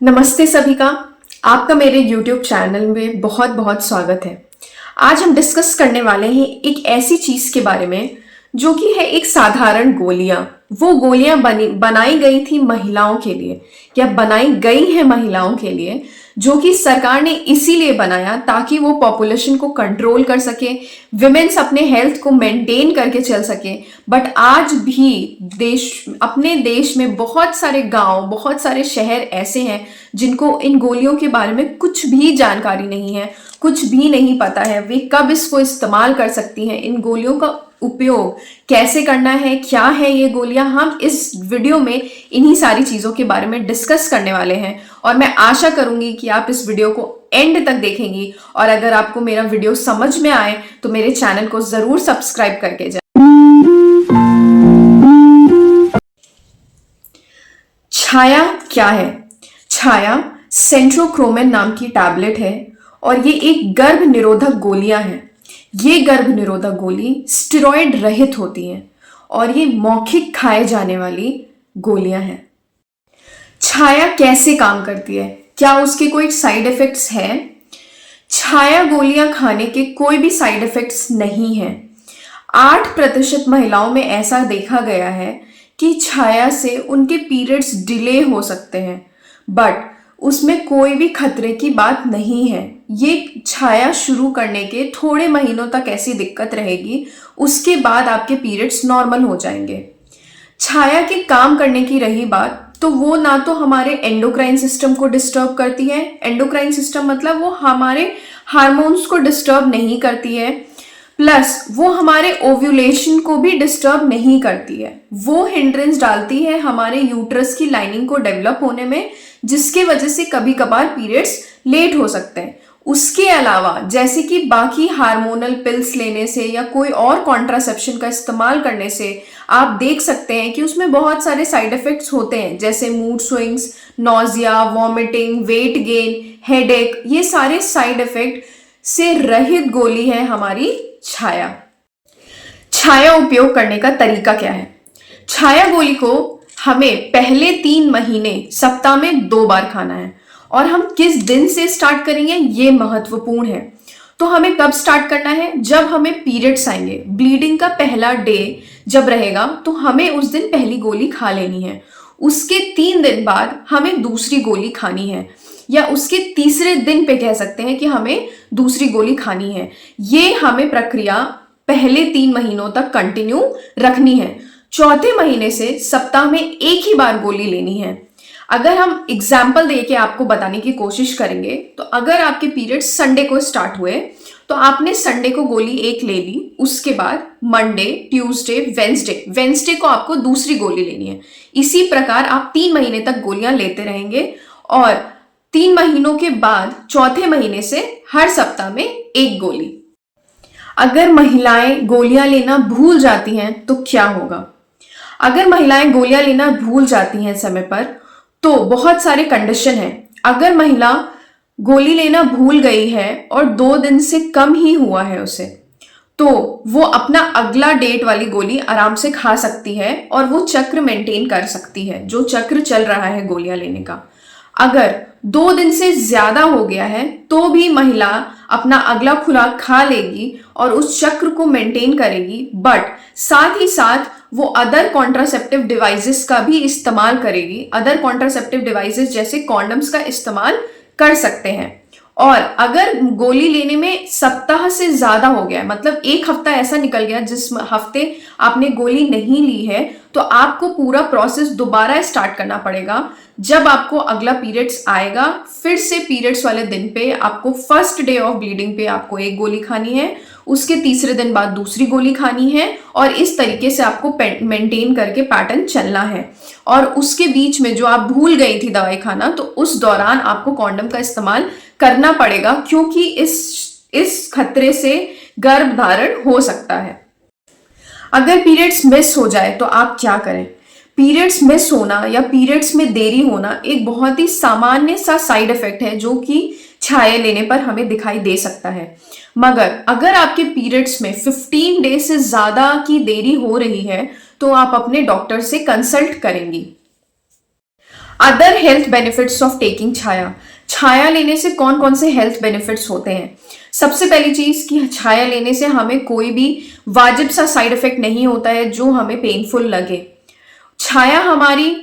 नमस्ते सभी का। आपका मेरे YouTube चैनल में बहुत बहुत स्वागत है। आज हम डिस्कस करने वाले हैं एक ऐसी चीज के बारे में जो कि है एक साधारण गोलियां। वो गोलियां बनाई गई थी महिलाओं के लिए, या बनाई गई है महिलाओं के लिए, जो कि सरकार ने इसीलिए बनाया ताकि वो पॉपुलेशन को कंट्रोल कर सके, विमेन्स अपने हेल्थ को मेंटेन करके चल सके। बट आज भी अपने देश में बहुत सारे गांव, बहुत सारे शहर ऐसे हैं जिनको इन गोलियों के बारे में कुछ भी जानकारी नहीं है, कुछ भी नहीं पता है वे कब इसको इस्तेमाल कर सकती हैं, इन गोलियों का उपयोग कैसे करना है, क्या है ये गोलियां। हम इस वीडियो में इन्हीं सारी चीजों के बारे में डिस्कस करने वाले हैं और मैं आशा करूंगी कि आप इस वीडियो को एंड तक देखेंगी। और अगर आपको मेरा वीडियो समझ में आए तो मेरे चैनल को जरूर सब्सक्राइब करके जाए। छाया क्या है? छाया सेंट्रोक्रोमेन नाम की टैबलेट है और ये एक गर्भ निरोधक गोलियां हैं। ये गर्भ निरोधक गोली स्टेरॉयड रहित होती हैं और ये मौखिक खाए जाने वाली गोलियां हैं। छाया कैसे काम करती है? क्या उसके कोई साइड इफेक्ट्स हैं? छाया गोलियां खाने के कोई भी साइड इफेक्ट्स नहीं हैं। 8% महिलाओं में ऐसा देखा गया है कि छाया से उनके पीरियड्स डिले हो सकते हैं, बट उसमें कोई भी खतरे की बात नहीं है। ये छाया शुरू करने के थोड़े महीनों तक ऐसी दिक्कत रहेगी, उसके बाद आपके पीरियड्स नॉर्मल हो जाएंगे। छाया के काम करने की रही बात, तो वो ना तो हमारे एंडोक्राइन सिस्टम को डिस्टर्ब करती है। एंडोक्राइन सिस्टम मतलब वो हमारे हार्मोन्स को डिस्टर्ब नहीं करती है, प्लस वो हमारे ओव्यूलेशन को भी डिस्टर्ब नहीं करती है। वो हिंड्रेंस डालती है हमारे यूट्रस की लाइनिंग को डेवलप होने में, जिसके वजह से कभी कभार पीरियड्स लेट हो सकते हैं। उसके अलावा जैसे कि बाकी हार्मोनल पिल्स लेने से या कोई और कॉन्ट्रासेप्शन का इस्तेमाल करने से आप देख सकते हैं कि उसमें बहुत सारे साइड इफेक्ट्स होते हैं, जैसे mood swings, nausea, vomiting, weight gain, headache. ये सारे साइड इफेक्ट से रहित गोली है हमारी छाया। छाया उपयोग करने का तरीका क्या है? छाया गोली को हमें पहले 3 महीने सप्ताह में 2 बार खाना है। और हम किस दिन से स्टार्ट करेंगे ये महत्वपूर्ण है। तो हमें कब स्टार्ट करना है? जब हमें पीरियड्स आएंगे, ब्लीडिंग का पहला डे जब रहेगा तो हमें उस दिन पहली गोली खा लेनी है। उसके 3 दिन बाद हमें दूसरी गोली खानी है, या उसके तीसरे दिन पे कह सकते हैं कि हमें दूसरी गोली खानी है। ये हमें प्रक्रिया पहले 3 महीनों तक कंटिन्यू रखनी है। चौथे महीने से सप्ताह में एक ही बार गोली लेनी है। अगर हम एग्जाम्पल देके आपको बताने की कोशिश करेंगे, तो अगर आपके पीरियड संडे को स्टार्ट हुए तो आपने संडे को गोली एक ले ली, उसके बाद मंडे, ट्यूसडे, वेंसडे को आपको दूसरी गोली लेनी है। इसी प्रकार आप 3 महीने तक गोलियां लेते रहेंगे और 3 महीनों के बाद चौथे महीने से हर सप्ताह में एक गोली। अगर महिलाएं गोलियां लेना भूल जाती हैं तो क्या होगा? अगर महिलाएं गोलियां लेना भूल जाती हैं समय पर, तो बहुत सारे कंडीशन हैं। अगर महिला गोली लेना भूल गई है और 2 दिन से कम ही हुआ है उसे, तो वो अपना अगला डेट वाली गोली आराम से खा सकती है और वो चक्र मेंटेन कर सकती है, जो चक्र चल रहा है गोलियां लेने का। अगर 2 दिन से ज्यादा हो गया है तो भी महिला अपना अगला खुराक खा लेगी और उस चक्र को मेंटेन करेगी, बट साथ ही साथ वो अदर कॉन्ट्रासेप्टिव डिवाइसेस का भी इस्तेमाल करेगी। अदर कॉन्ट्रासेप्टिव डिवाइसेस जैसे कॉन्डम्स का इस्तेमाल कर सकते हैं। और अगर गोली लेने में सप्ताह से ज्यादा हो गया, मतलब 1 हफ्ता ऐसा निकल गया जिस हफ्ते आपने गोली नहीं ली है, तो आपको पूरा प्रोसेस दोबारा स्टार्ट करना पड़ेगा। जब आपको अगला पीरियड्स आएगा, फिर से पीरियड्स वाले दिन पे आपको फर्स्ट डे ऑफ ब्लीडिंग पे आपको एक गोली खानी है, उसके तीसरे दिन बाद दूसरी गोली खानी है, और इस तरीके से आपको मेंटेन करके पैटर्न चलना है। और उसके बीच में जो आप भूल गई थी दवाई खाना, तो उस दौरान आपको कॉन्डम का इस्तेमाल करना पड़ेगा, क्योंकि इस खतरे से गर्भ धारण हो सकता है। अगर पीरियड्स मिस हो जाए तो आप क्या करें? पीरियड्स मिस होना या पीरियड्स में देरी होना एक बहुत ही सामान्य सा साइड इफेक्ट है जो कि छाया लेने पर हमें दिखाई दे सकता है। मगर अगर आपके पीरियड्स में 15 डेज से ज्यादा की देरी हो रही है तो आप अपने डॉक्टर से कंसल्ट करेंगी। Other health benefits of taking छाया। छाया लेने से कौन कौन से हेल्थ बेनिफिट्स होते हैं? सबसे पहली चीज कि छाया लेने से हमें कोई भी वाजिब सा साइड इफेक्ट नहीं होता है जो हमें पेनफुल लगे। छाया हमारी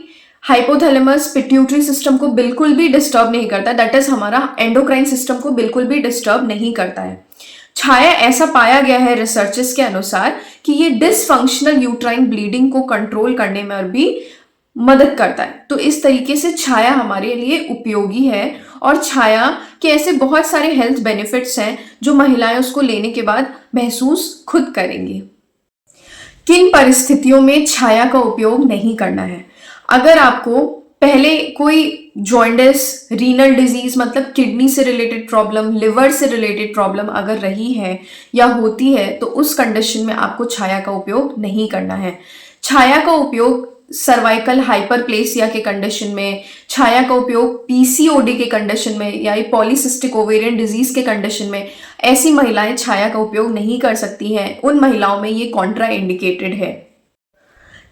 हाइपोथैलेमस पिट्यूटरी सिस्टम को बिल्कुल भी डिस्टर्ब नहीं करता, दैट इज हमारा एंडोक्राइन सिस्टम को बिल्कुल भी डिस्टर्ब नहीं करता है। छाया ऐसा पाया गया है रिसर्चेस के अनुसार कि ये डिसफंक्शनल यूट्राइन ब्लीडिंग को कंट्रोल करने में भी मदद करता है। तो इस तरीके से छाया हमारे लिए उपयोगी है और छाया के ऐसे बहुत सारे हेल्थ बेनिफिट्स हैं जो महिलाएं उसको लेने के बाद महसूस खुद करेंगी। किन परिस्थितियों में छाया का उपयोग नहीं करना है? अगर आपको पहले कोई जॉइंडिस, रीनल डिजीज मतलब किडनी से रिलेटेड प्रॉब्लम, लिवर से रिलेटेड प्रॉब्लम अगर रही है या होती है तो उस कंडीशन में आपको छाया का उपयोग नहीं करना है। छाया का उपयोग सर्वाइकल हाइपरप्लेसिया के कंडीशन में, छाया का उपयोग पीसीओडी के कंडीशन में या पॉलीसिस्टिक ओवेरियन डिजीज के कंडीशन में ऐसी महिलाएं छाया का उपयोग नहीं कर सकती हैं। उन महिलाओं में ये कॉन्ट्रा इंडिकेटेड है।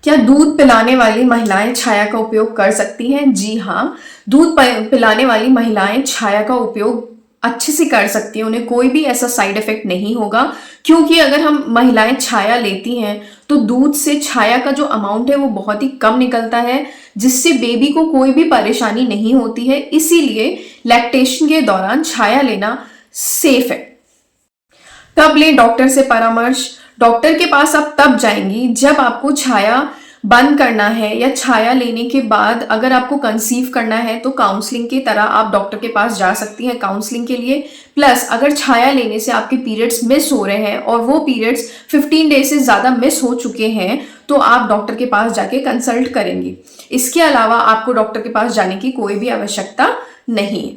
क्या दूध पिलाने वाली महिलाएं छाया का उपयोग कर सकती हैं? जी हाँ, दूध पिलाने वाली महिलाएं छाया का उपयोग अच्छे से कर सकती हैं, उन्हें कोई भी ऐसा साइड इफेक्ट नहीं होगा, क्योंकि अगर हम महिलाएं छाया लेती हैं तो दूध से छाया का जो अमाउंट है वो बहुत ही कम निकलता है, जिससे बेबी को कोई भी परेशानी नहीं होती है। इसीलिए लैक्टेशन के दौरान छाया लेना सेफ है। कब लें डॉक्टर से परामर्श? डॉक्टर के पास आप तब जाएंगी जब आपको छाया बंद करना है या छाया लेने के बाद अगर आपको कंसीव करना है तो काउंसलिंग की तरह आप डॉक्टर के पास जा सकती हैं काउंसलिंग के लिए। प्लस अगर छाया लेने से आपके पीरियड्स मिस हो रहे हैं और वो पीरियड्स 15 डेज से ज़्यादा मिस हो चुके हैं तो आप डॉक्टर के पास जाके कंसल्ट करेंगी। इसके अलावा आपको डॉक्टर के पास जाने की कोई भी आवश्यकता नहीं है।